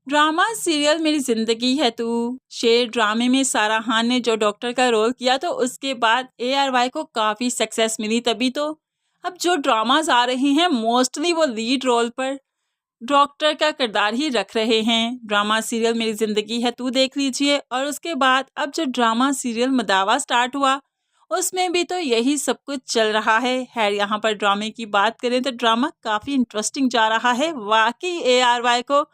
Drama serial मेरी ज़िंदगी है तू। शेर ड्रामे में सारा खान ने जो डॉक्टर का रोल किया तो उसके बाद ARY को काफ़ी सक्सेस मिली, तभी तो अब जो ड्रामास आ रहे हैं मोस्टली वो लीड रोल पर डॉक्टर का किरदार ही रख रहे हैं। ड्रामा सीरियल मेरी ज़िंदगी है तू देख लीजिए, और उसके बाद अब जो ड्रामा सीरियल मदावा स्टार्ट हुआ उसमें भी तो यही सब कुछ चल रहा है। खैर यहाँ पर ड्रामे की बात करें तो ड्रामा काफ़ी इंटरेस्टिंग जा रहा है। वाकई ARY को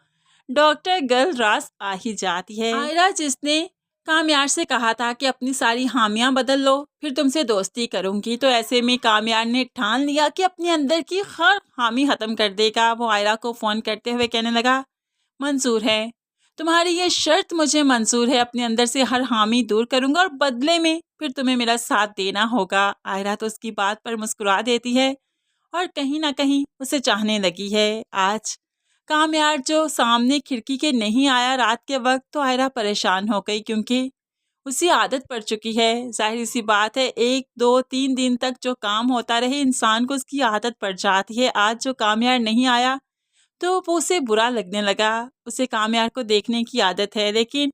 डॉक्टर गर्ल रास आ ही जाती है। आयरा जिसने कामयार से कहा था कि अपनी सारी हामियां बदल लो फिर तुमसे दोस्ती करूंगी, तो ऐसे में कामयार ने ठान लिया कि अपने अंदर की हर हामी खत्म कर देगा। वो आयरा को फोन करते हुए कहने लगा, मंजूर है, तुम्हारी ये शर्त मुझे मंजूर है, अपने अंदर से हर हामी दूर करूंगा और बदले में फिर तुम्हें मेरा साथ देना होगा। आयरा तो उसकी बात पर मुस्कुरा देती है और कहीं ना कहीं उसे चाहने लगी है। आज कामयार जो सामने खिड़की के नहीं आया रात के वक्त, तो आयरा परेशान हो गई क्योंकि उसी आदत पड़ चुकी है। जाहिर सी बात है, 1 2 3 दिन तक जो काम होता रहे इंसान को उसकी आदत पड़ जाती है। आज जो कामयार नहीं आया तो वो उसे बुरा लगने लगा। उसे कामयार को देखने की आदत है, लेकिन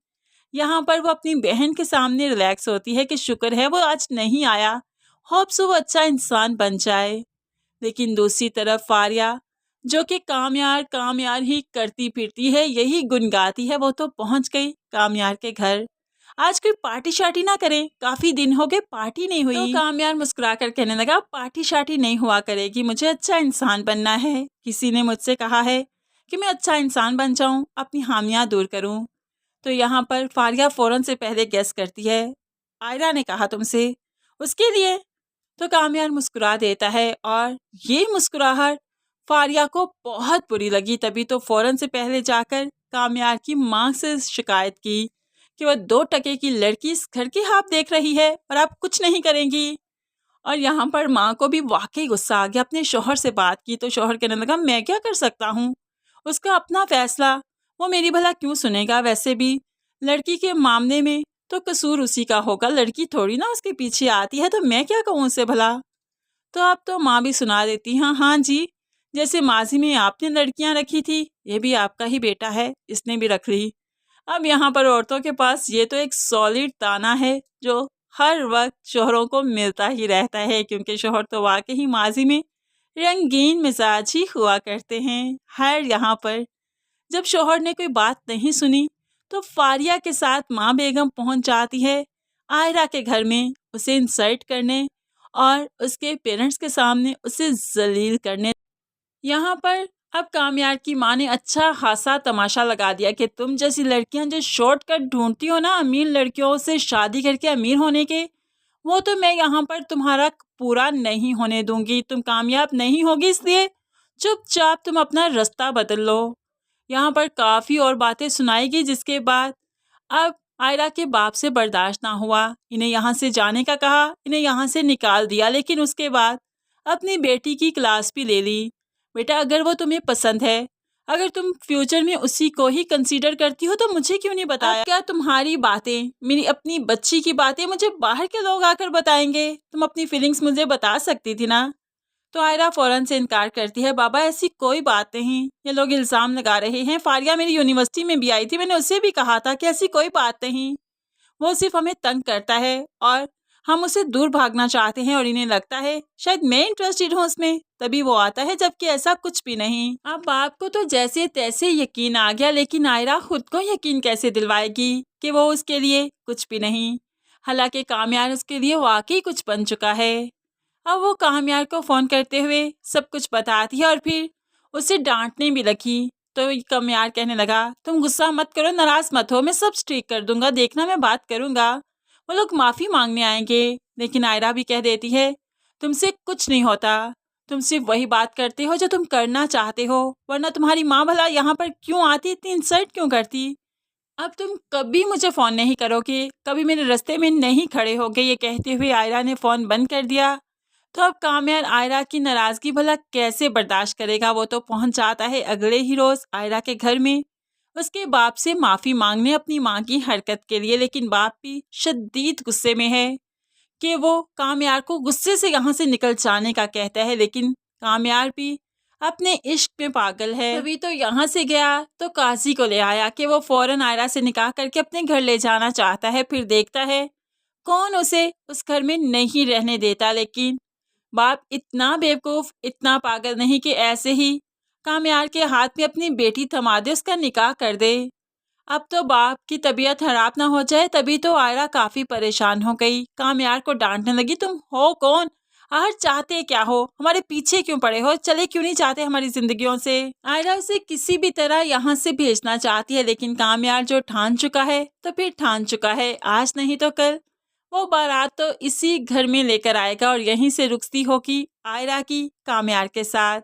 यहाँ पर वो अपनी बहन के सामने रिलैक्स होती है कि शुक्र है वो आज नहीं आया, होप्स वो अच्छा इंसान बन जाए। लेकिन दूसरी तरफ फारिया जो कि कामयार कामयार ही करती फिरती है, यही गुन गाती है, वो तो पहुंच गई कामयार के घर। आज कोई पार्टी शार्टी ना करें, काफी दिन हो गए पार्टी नहीं हुई। तो कामयार मुस्कुरा कर कहने लगा, पार्टी शार्टी नहीं हुआ करेगी, मुझे अच्छा इंसान बनना है। किसी ने मुझसे कहा है कि मैं अच्छा इंसान बन जाऊं, अपनी हामियां दूर करूं। तो यहाँ पर फारिया फौरन से पहले गेस करती है, आयरा ने कहा तुमसे, उसके लिए। तो कामयार मुस्कुरा देता है और ये मुस्कुराहट फारिया को बहुत बुरी लगी, तभी तो फौरन से पहले जाकर कामयार की माँ से शिकायत की कि वह 2 टके की लड़की इस घर की हाथ देख रही है और आप कुछ नहीं करेंगी। और यहाँ पर माँ को भी वाकई गुस्सा आ गया। अपने शौहर से बात की तो शौहर कहने लगा, मैं क्या कर सकता हूँ, उसका अपना फैसला, वो मेरी भला क्यों सुनेगा। वैसे भी लड़की के मामले में तो कसूर उसी का होगा, लड़की थोड़ी ना उसके पीछे आती है, तो मैं क्या कहूँ उसे भला। तो अब तो माँ भी सुना देती, हाँ हाँ जी, जैसे माजी में आपने लड़कियां रखी थी, ये भी आपका ही बेटा है, इसने भी रख ली। अब यहाँ पर औरतों के पास ये तो एक सॉलिड ताना है जो हर वक्त शोहरों को मिलता ही रहता है, क्योंकि शोहर तो वाकई ही माजी में रंगीन मिजाज ही हुआ करते हैं। हर यहाँ पर जब शोहर ने कोई बात नहीं सुनी तो फारिया के साथ माँ बेगम पहुंच जाती है आयरा के घर में उसे इंसल्ट करने और उसके पेरेंट्स के सामने उसे जलील करने। यहाँ पर अब कामयार की माँ ने अच्छा खासा तमाशा लगा दिया कि तुम जैसी लड़कियां जो शॉर्टकट ढूंढती हो ना अमीर लड़कियों से शादी करके अमीर होने के, वो तो मैं यहाँ पर तुम्हारा पूरा नहीं होने दूंगी। तुम कामयाब नहीं होगी, इसलिए चुपचाप तुम अपना रास्ता बदल लो। यहाँ पर काफ़ी और बातें सुनाएगी, जिसके बाद अब आयरा के बाप से बर्दाश्त ना हुआ, इन्हें यहाँ से जाने का कहा, इन्हें यहाँ से निकाल दिया, लेकिन उसके बाद अपनी बेटी की क्लास भी ले ली। बेटा अगर वो तुम्हें पसंद है, अगर तुम फ्यूचर में उसी को ही कंसीडर करती हो तो मुझे क्यों नहीं बताया। क्या तुम्हारी बातें, मेरी अपनी बच्ची की बातें मुझे बाहर के लोग आकर बताएंगे, तुम अपनी फीलिंग्स मुझे बता सकती थी ना। तो आयरा फौरन से इनकार करती है, बाबा ऐसी कोई बात नहीं, ये लोग इल्ज़ाम लगा रहे हैं। फारिया मेरी यूनिवर्सिटी में भी आई थी, मैंने उसे भी कहा था कि ऐसी कोई बात नहीं, वो सिर्फ हमें तंग करता है और हम उसे दूर भागना चाहते हैं और इन्हें लगता है शायद मैं इंटरेस्टेड हूँ उसमें, तभी वो आता है, जबकि ऐसा कुछ भी नहीं। अब बाप को तो जैसे तैसे यकीन आ गया, लेकिन आयरा खुद को यकीन कैसे दिलवाएगी कि वो उसके लिए कुछ भी नहीं, हालांकि कामयार उसके लिए वाकई कुछ बन चुका है। अब वो कामयार को फ़ोन करते हुए सब कुछ बताती है और फिर उसे डांटने भी लगी। तो कामयार कहने लगा, तुम गुस्सा मत करो, नाराज़ मत हो, मैं सब ठीक कर दूंगा, देखना मैं बात करूंगा। वो लोग माफ़ी मांगने आएंगे। लेकिन आयरा भी कह देती है, तुमसे कुछ नहीं होता, तुम सिर्फ वही बात करते हो जो तुम करना चाहते हो, वरना तुम्हारी माँ भला यहाँ पर क्यों आती, इतनी इंसल्ट क्यों करती। अब तुम कभी मुझे फ़ोन नहीं करोगे, कभी मेरे रास्ते में नहीं खड़े होगे। ये कहते हुए आयरा ने फ़ोन बंद कर दिया। तो अब कामयार आयरा की नाराज़गी भला कैसे बर्दाश्त करेगा। वो तो पहुंच जाता है अगले ही रोज़ आयरा के घर में उसके बाप से माफ़ी मांगने अपनी माँ की हरकत के लिए, लेकिन बाप भी शदीद गुस्से में है कि वो कामयार को गुस्से से यहाँ से निकल जाने का कहता है। लेकिन कामयार भी अपने इश्क में पागल है। तभी तो यहाँ से गया तो काजी को ले आया कि वो फौरन आयरा से निकाह करके अपने घर ले जाना चाहता है। फिर देखता है कौन उसे उस घर में नहीं रहने देता, लेकिन बाप इतना बेवकूफ, इतना पागल नहीं कि ऐसे ही कामयार के हाथ में अपनी बेटी थमा दे, उसका निकाह कर दे। अब तो बाप की तबीयत खराब ना हो जाए। तभी तो आयरा काफी परेशान हो गई, कामयार को डांटने लगी, तुम हो कौन, आखिर चाहते क्या हो, हमारे पीछे क्यों पड़े हो, चले क्यों नहीं चाहते हमारी जिंदगियों से। आयरा उसे किसी भी तरह यहाँ से भेजना चाहती है, लेकिन कामयार जो ठान चुका है तो फिर ठान चुका है, आज नहीं तो कल वो बारात तो इसी घर में लेकर आएगा और यहीं से रुखती होगी आयरा की कामयार के साथ।